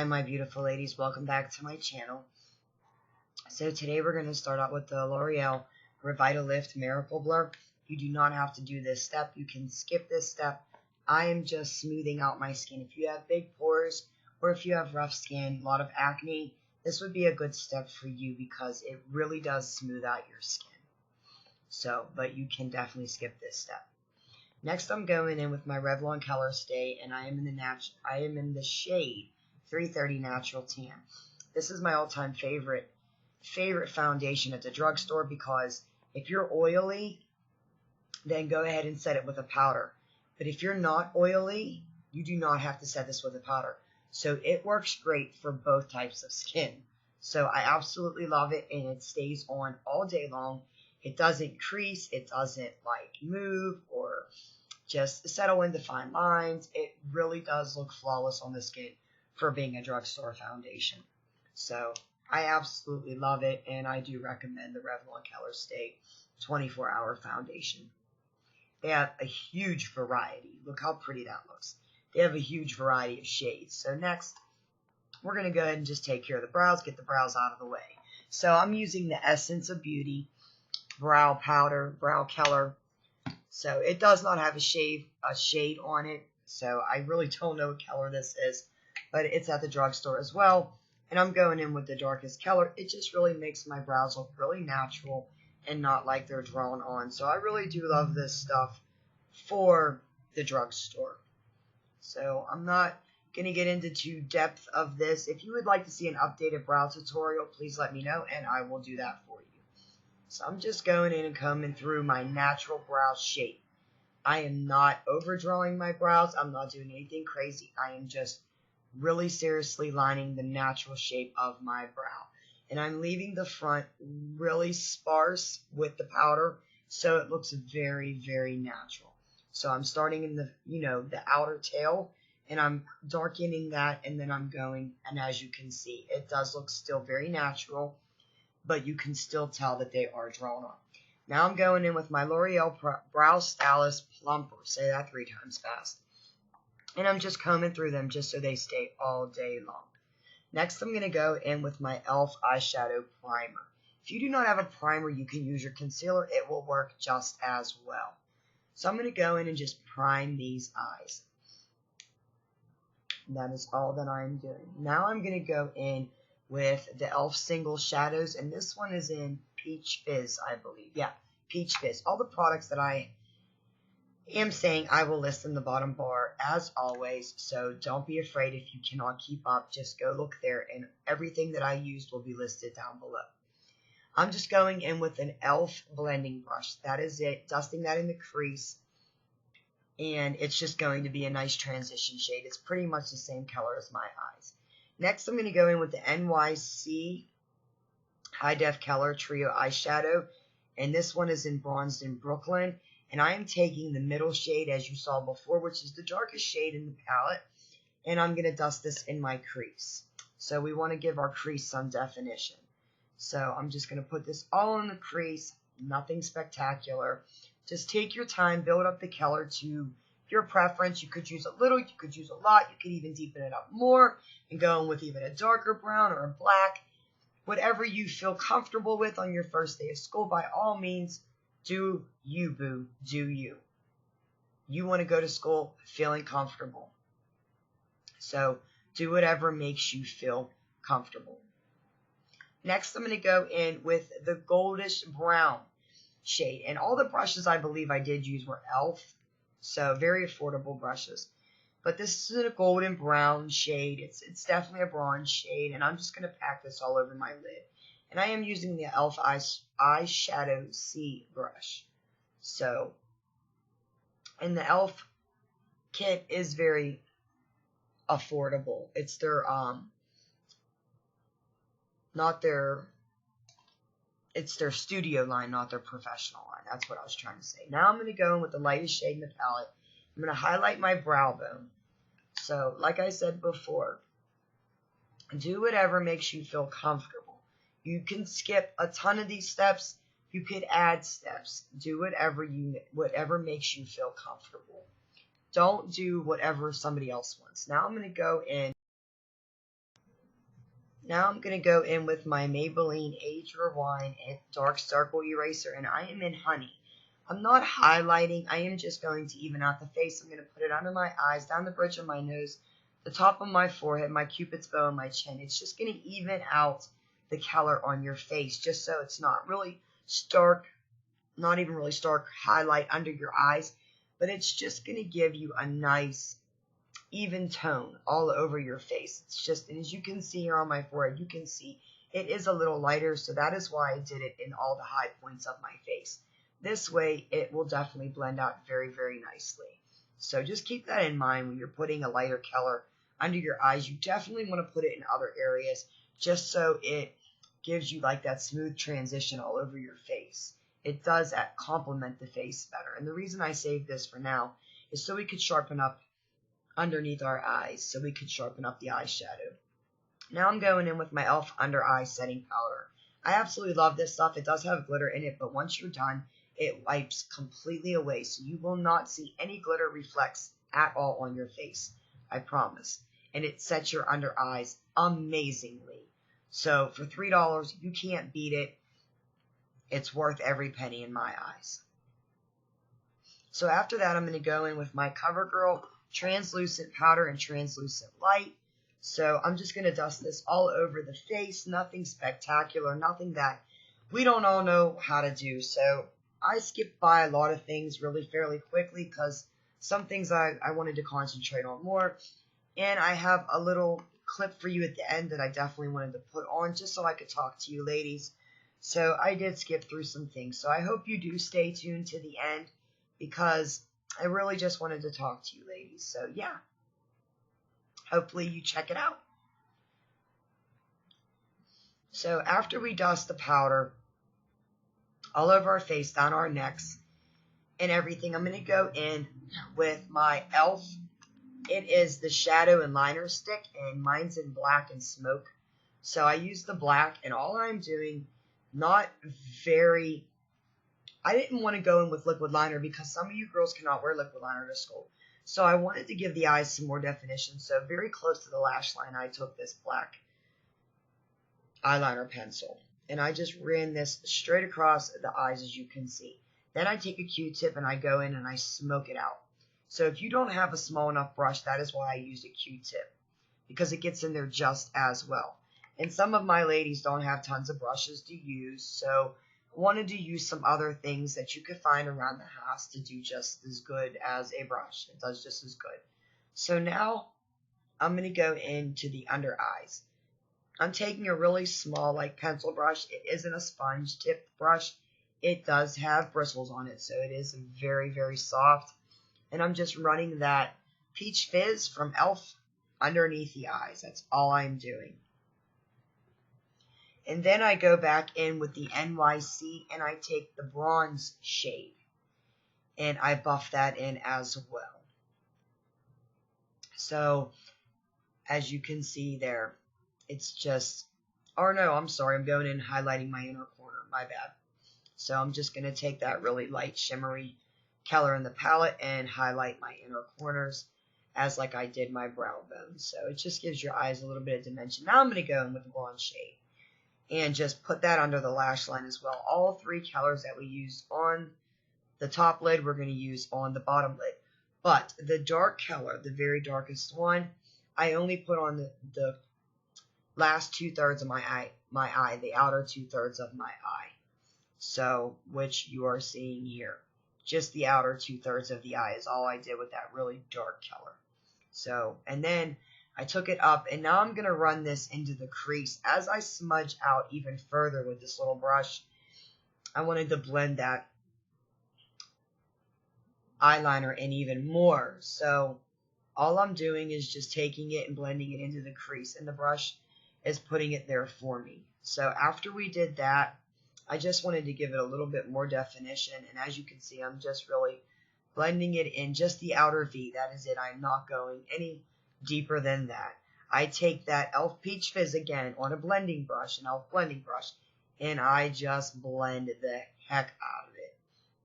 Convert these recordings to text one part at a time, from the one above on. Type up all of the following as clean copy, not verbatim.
Hi my beautiful ladies, welcome back to my channel. So today we're going to start out with the L'Oreal Revitalift Miracle Blur. You do not have to do this step, you can skip this step. I am just smoothing out my skin. If you have big pores or if you have rough skin, a lot of acne, this would be a good step for you because it really does smooth out your skin. So, but you can definitely skip this step. Next I'm going in with my Revlon Colorstay and I am in the shade 330 Natural Tan. This is my all-time favorite foundation at the drugstore because if you're oily, then go ahead and set it with a powder. But if you're not oily, you do not have to set this with a powder. So it works great for both types of skin. So I absolutely love it and it stays on all day long. It doesn't crease, it doesn't like move or just settle into fine lines. It really does look flawless on the skin for being a drugstore foundation. So I absolutely love it and I do recommend the Revlon Colorstay 24-hour foundation. They have a huge variety. Look how pretty that looks. They have a huge variety of shades. So next, we're going to go ahead and just take care of the brows, get the brows out of the way. So I'm using the Essence of Beauty brow powder, brow color. So it does not have a shade on it. So I really don't know what color this is, but it's at the drugstore as well. And I'm going in with the darkest color. It just really makes my brows look really natural and not like they're drawn on. So I really do love this stuff for the drugstore. So I'm not going to get into too depth of this. If you would like to see an updated brow tutorial, please let me know and I will do that for you. So I'm just going in and combing through my natural brow shape. I am not overdrawing my brows. I'm not doing anything crazy. I am just really seriously lining the natural shape of my brow. And I'm leaving the front really sparse with the powder so it looks very, very natural. So I'm starting in the, the outer tail and I'm darkening that and then I'm going, and as you can see, it does look still very natural, but you can still tell that they are drawn on. Now I'm going in with my L'Oreal Brow Stylist Plumper. Say that 3 times fast. And I'm just combing through them just so they stay all day long. Next I'm going to go in with my e.l.f. eyeshadow primer. If you do not have a primer, you can use your concealer. It will work just as well. So I'm going to go in and just prime these eyes. And that is all that I'm doing. Now I'm going to go in with the e.l.f. Single Shadows, and this one is in Peach Fizz, I believe. Yeah, Peach Fizz. All the products that I am saying I will list in the bottom bar, as always, so don't be afraid if you cannot keep up. Just go look there, and everything that I used will be listed down below. I'm just going in with an e.l.f. blending brush. That is it, dusting that in the crease, and it's just going to be a nice transition shade. It's pretty much the same color as my eyes. Next, I'm going to go in with the NYC High Def Color Trio Eyeshadow, and this one is in Bronzed in Brooklyn, and I am taking the middle shade, as you saw before, which is the darkest shade in the palette, and I'm going to dust this in my crease. So we want to give our crease some definition. So I'm just going to put this all in the crease, nothing spectacular. Just take your time, build up the color to your preference. You could use a little, you could use a lot, you could even deepen it up more and go in with even a darker brown or a black. Whatever you feel comfortable with on your first day of school, by all means, do you, boo, do you. You want to go to school feeling comfortable. So do whatever makes you feel comfortable. Next, I'm going to go in with the goldish brown shade. And all the brushes I believe I did use were e.l.f. So very affordable brushes. But this is a golden brown shade. It's definitely a bronze shade. And I'm just going to pack this all over my lid. And I am using the e.l.f. Eyeshadow C brush. So, and the e.l.f. kit is very affordable. It's their, it's their studio line, not their professional line. That's what I was trying to say. Now I'm going to go in with the lightest shade in the palette. I'm going to highlight my brow bone. So, like I said before, do whatever makes you feel comfortable. You can skip a ton of these steps. You could add steps. Do whatever makes you feel comfortable. Don't do whatever somebody else wants. Now I'm going to go in Now I'm going to go in with my Maybelline Age Rewind Dark Circle Eraser, and I am in Honey. I'm not highlighting, I am just going to even out the face. I'm going to put it under my eyes, down the bridge of my nose, the top of my forehead, my cupid's bow, and my chin. It's just going to even out the color on your face, just so it's not really stark, not even really stark highlight under your eyes, but it's just going to give you a nice even tone all over your face. It's just, and as you can see here on my forehead, you can see it is a little lighter, so that is why I did it in all the high points of my face. This way, it will definitely blend out very, very nicely. So just keep that in mind when you're putting a lighter color under your eyes. You definitely want to put it in other areas just so it gives you like that smooth transition all over your face. It does complement the face better. And the reason I saved this for now is so we could sharpen up underneath our eyes, so we could sharpen up the eyeshadow. Now I'm going in with my e.l.f. Under Eye Setting Powder. I absolutely love this stuff. It does have glitter in it, but once you're done, it wipes completely away, so you will not see any glitter reflex at all on your face. I promise. And it sets your under eyes amazingly. So for $3, you can't beat it. It's worth every penny in my eyes. So after that, I'm going to go in with my CoverGirl Translucent Powder and Translucent Light. So I'm just going to dust this all over the face. Nothing spectacular, nothing that we don't all know how to do. So I skipped by a lot of things really fairly quickly because some things I wanted to concentrate on more. And I have a little clip for you at the end that I definitely wanted to put on just so I could talk to you ladies. So I did skip through some things. So I hope you do stay tuned to the end because I really just wanted to talk to you ladies. So yeah, hopefully you check it out. So after we dust the powder all over our face, down our necks, and everything, I'm going to go in with my e.l.f. It is the Shadow and Liner Stick, and mine's in Black and Smoke. So I use the black, and all I'm doing, I didn't want to go in with liquid liner because some of you girls cannot wear liquid liner to school. So I wanted to give the eyes some more definition. So very close to the lash line, I took this black eyeliner pencil. And I just ran this straight across the eyes, as you can see. Then I take a Q-tip and I go in and I smoke it out. So if you don't have a small enough brush, that is why I used a Q-tip, because it gets in there just as well. And some of my ladies don't have tons of brushes to use, so I wanted to use some other things that you could find around the house to do just as good as a brush. It does just as good. So now I'm going to go into the under eyes. I'm taking a really small pencil brush. It isn't a sponge tip brush. It does have bristles on it, so it is very, very soft. And I'm just running that Peach Fizz from e.l.f. underneath the eyes. That's all I'm doing. And then I go back in with the NYC and I take the bronze shade and I buff that in as well. So as you can see there, it's just, or no, I'm sorry, I'm going in highlighting my inner corner, my bad. So I'm just going to take that really light shimmery color in the palette and highlight my inner corners as like I did my brow bone. So it just gives your eyes a little bit of dimension. Now I'm going to go in with the blonde shade and just put that under the lash line as well. All three colors that we used on the top lid, we're going to use on the bottom lid. But the dark color, the very darkest one, I only put on the last 2/3 of my eye, the outer 2/3 of my eye. So, which you are seeing here. Just the outer 2/3 of the eye is all I did with that really dark color. So, and then I took it up, and now I'm going to run this into the crease. As I smudge out even further with this little brush, I wanted to blend that eyeliner in even more. So all I'm doing is just taking it and blending it into the crease, and the brush is putting it there for me. So after we did that, I just wanted to give it a little bit more definition, and as you can see, I'm just really blending it in just the outer V. That is it. I'm not going any deeper than that. I take that e.l.f. Peach Fizz again on a blending brush, an e.l.f. blending brush, and I just blend the heck out of it.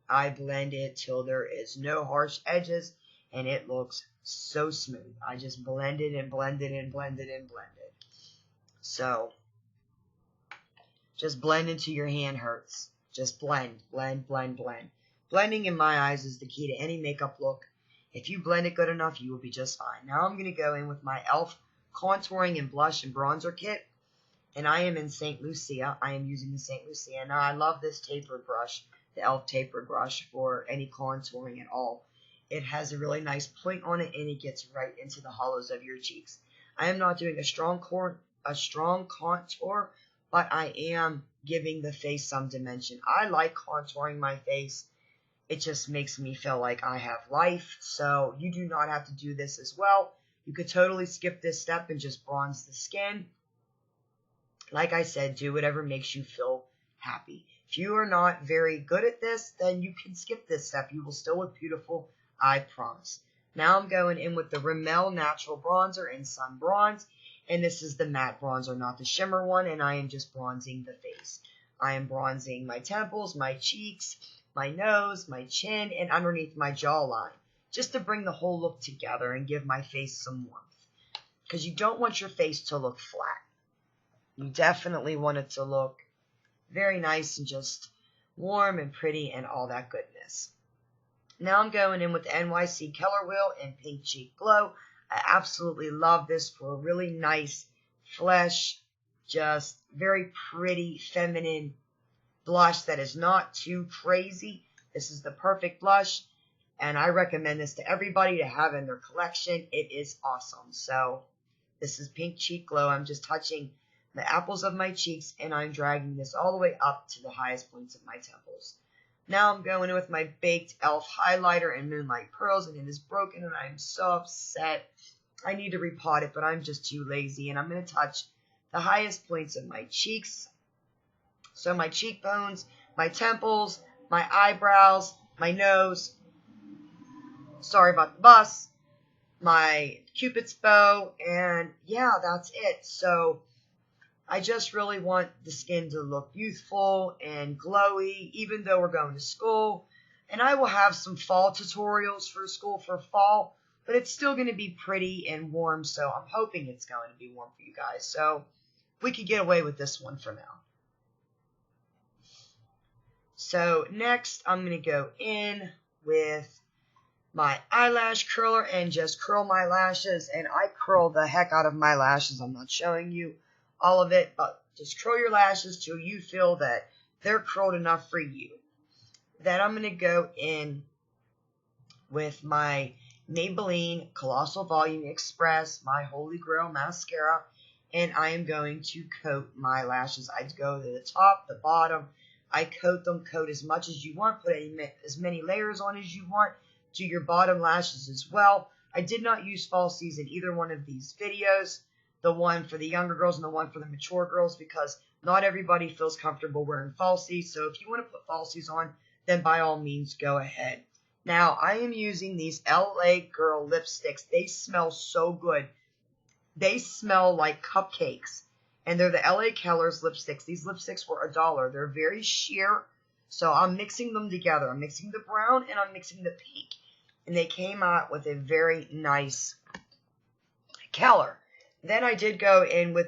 I blend it till there is no harsh edges, and it looks so smooth. I just blend it and blend it and blend it and blend it. So just blend until your hand hurts. Just blend, blend, blend, blend. Blending, in my eyes, is the key to any makeup look. If you blend it good enough, you will be just fine. Now I'm going to go in with my e.l.f. contouring and blush and bronzer kit. And I am in St. Lucia. I am using the St. Lucia. Now, I love this tapered brush, the e.l.f. tapered brush, for any contouring at all. It has a really nice point on it, and it gets right into the hollows of your cheeks. I am not doing a strong contour, but I am giving the face some dimension. I like contouring my face. It just makes me feel like I have life. So you do not have to do this as well. You could totally skip this step and just bronze the skin. Like I said, do whatever makes you feel happy. If you are not very good at this, then you can skip this step. You will still look beautiful, I promise. Now I'm going in with the Rimmel Natural Bronzer in Sun Bronze. And this is the matte bronzer, not the shimmer one. And I am just bronzing the face. I am bronzing my temples, my cheeks, my nose, my chin, and underneath my jawline. Just to bring the whole look together and give my face some warmth. Because you don't want your face to look flat. You definitely want it to look very nice and just warm and pretty and all that goodness. Now I'm going in with the NYC Color Wheel in Pink Cheek Glow. I absolutely love this for a really nice, flesh, just very pretty, feminine blush that is not too crazy. This is the perfect blush, and I recommend this to everybody to have in their collection. It is awesome. So this is Pink Cheek Glow. I'm just touching the apples of my cheeks, and I'm dragging this all the way up to the highest points of my temples. Now I'm going in with my baked e.l.f. highlighter in Moonlight Pearls, and it is broken, and I'm so upset. I need to repot it, but I'm just too lazy, and I'm going to touch the highest points of my cheeks. So my cheekbones, my temples, my eyebrows, my nose, sorry about the bus, my Cupid's bow, and yeah, that's it. So I just really want the skin to look youthful and glowy, even though we're going to school. And I will have some fall tutorials for school for fall, but it's still going to be pretty and warm, so I'm hoping it's going to be warm for you guys. So we could get away with this one for now. So next, I'm going to go in with my eyelash curler and just curl my lashes. And I curl the heck out of my lashes. I'm not showing you all of it, but just curl your lashes till you feel that they're curled enough for you. Then I'm going to go in with my Maybelline Colossal Volume Express, my Holy Grail mascara, and I am going to coat my lashes. I go to the top, the bottom. I coat them, coat as much as you want, put as many layers on as you want. Do your bottom lashes as well. I did not use falsies in either one of these videos. The one for the younger girls and the one for the mature girls, because not everybody feels comfortable wearing falsies. So if you want to put falsies on, then by all means go ahead. Now I am using these LA Girl lipsticks. They smell so good. They smell like cupcakes. And they're the LA Colors lipsticks. These lipsticks were $1. They're very sheer. So I'm mixing them together. I'm mixing the brown and I'm mixing the pink. And they came out with a very nice color. Then I did go in with,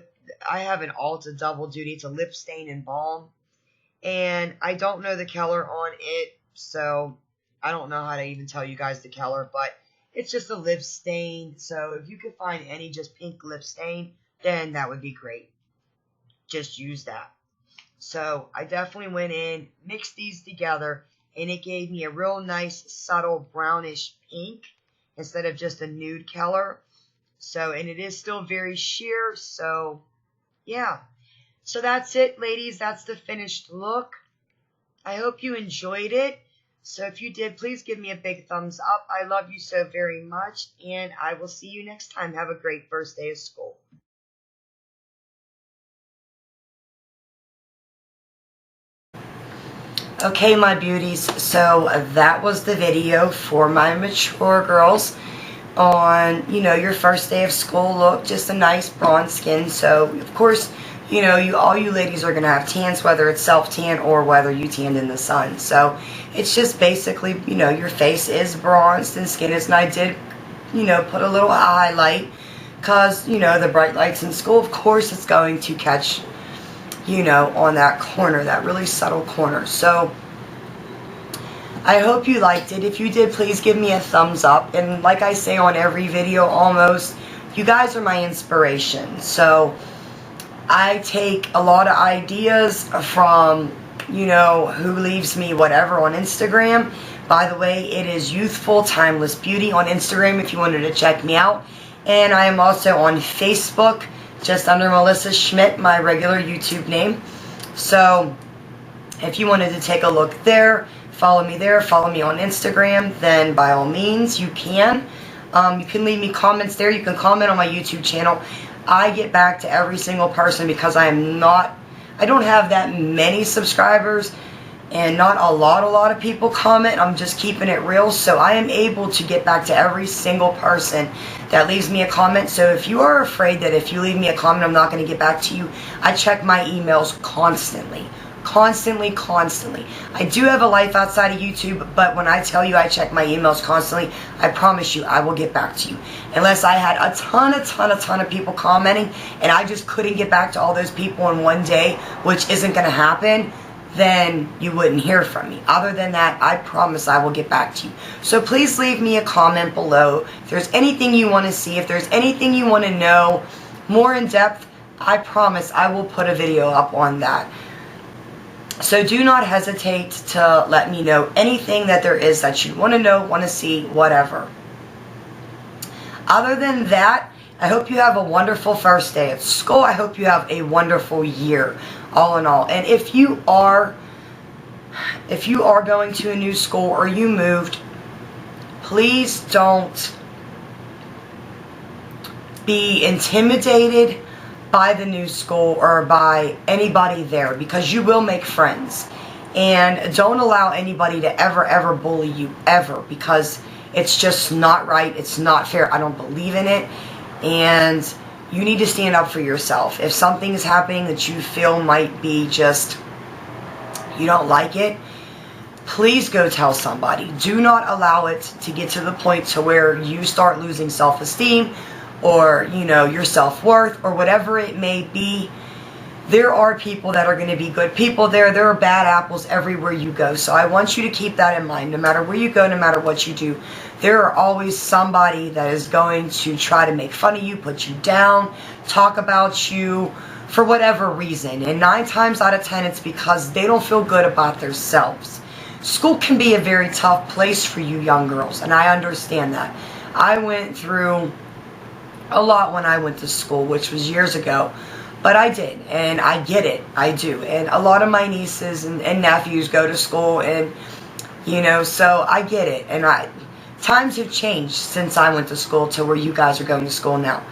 I have an ULTA Double Duty. It's a lip stain and balm. And I don't know the color on it. So I don't know how to even tell you guys the color. But it's just a lip stain. So if you could find any just pink lip stain, then that would be great. Just use that. So I definitely went in, mixed these together, and it gave me a real nice subtle brownish pink instead of just a nude color. So, and it is still very sheer, so yeah. So that's it, ladies. That's the finished look. I hope you enjoyed it. So if you did, please give me a big thumbs up. I love you so very much, and I will see you next time. Have a great first day of school. Okay, my beauties, so that was the video for my mature girls on, you know, your first day of school look. Just a nice bronze skin. So, of course, you know, all you ladies are going to have tans, whether it's self-tan or whether you tanned in the sun. So, it's just basically, you know, your face is bronzed and skin is, and I did, you know, put a little highlight because, you know, the bright lights in school, of course, it's going to catch, you know, on that corner, that really subtle corner. So I hope you liked it. If you did, please give me a thumbs up. And like I say on every video almost, you guys are my inspiration. So I take a lot of ideas from, you know, who leaves me whatever on Instagram. By the way, it is Youthful Timeless Beauty on Instagram if you wanted to check me out. And I am also on Facebook, just under Melissa Schmidt, my regular YouTube name. So if you wanted to take a look there, follow me on Instagram, then by all means you can. You can leave me comments there. You can comment on my YouTube channel. I get back to every single person because I don't have that many subscribers and not a lot of people comment. I'm just keeping it real. So I am able to get back to every single person that leaves me a comment. So if you are afraid that if you leave me a comment I'm not going to get back to you, I check my emails constantly. Constantly. I do have a life outside of YouTube, but when I tell you I check my emails constantly, I promise you I will get back to you. Unless I had a ton of people commenting and I just couldn't get back to all those people in one day, which isn't going to happen, then you wouldn't hear from me. Other than that, I promise I will get back to you. So please leave me a comment below. If there's anything you want to see, if there's anything you want to know more in depth, I promise I will put a video up on that. So do not hesitate to let me know anything that there is that you want to know, want to see, whatever. Other than that, I hope you have a wonderful first day at school. I hope you have a wonderful year, all in all. And if you are going to a new school or you moved, please don't be intimidated by the new school or by anybody there, because you will make friends. And don't allow anybody to ever bully you, ever, because it's just not right. It's not fair. I don't believe in it. And you need to stand up for yourself. If something is happening that you feel might be just, you don't like it, please go tell somebody. Do not allow it to get to the point to where you start losing self-esteem or, you know, your self-worth or whatever it may be. There are people that are going to be good people there. There are bad apples everywhere you go. So I want you to keep that in mind. No matter where you go, no matter what you do, there are always somebody that is going to try to make fun of you, put you down, talk about you for whatever reason. And 9 times out of 10, it's because they don't feel good about themselves. School can be a very tough place for you young girls, and I understand that. I went through a lot when I went to school, which was years ago. But I did, and I get it. I do. And a lot of my nieces and nephews go to school, and, you know, so I get it. And times have changed since I went to school to where you guys are going to school now.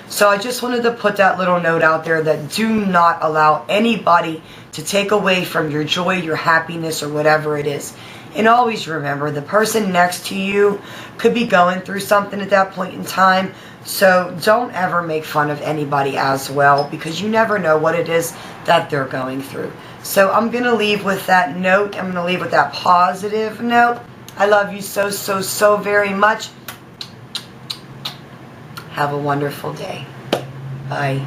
So I just wanted to put that little note out there that do not allow anybody to take away from your joy, your happiness, or whatever it is. And always remember, the person next to you could be going through something at that point in time. So don't ever make fun of anybody as well, because you never know what it is that they're going through. So I'm going to leave with that note. I'm going to leave with that positive note. I love you so very much. Have a wonderful day. Bye.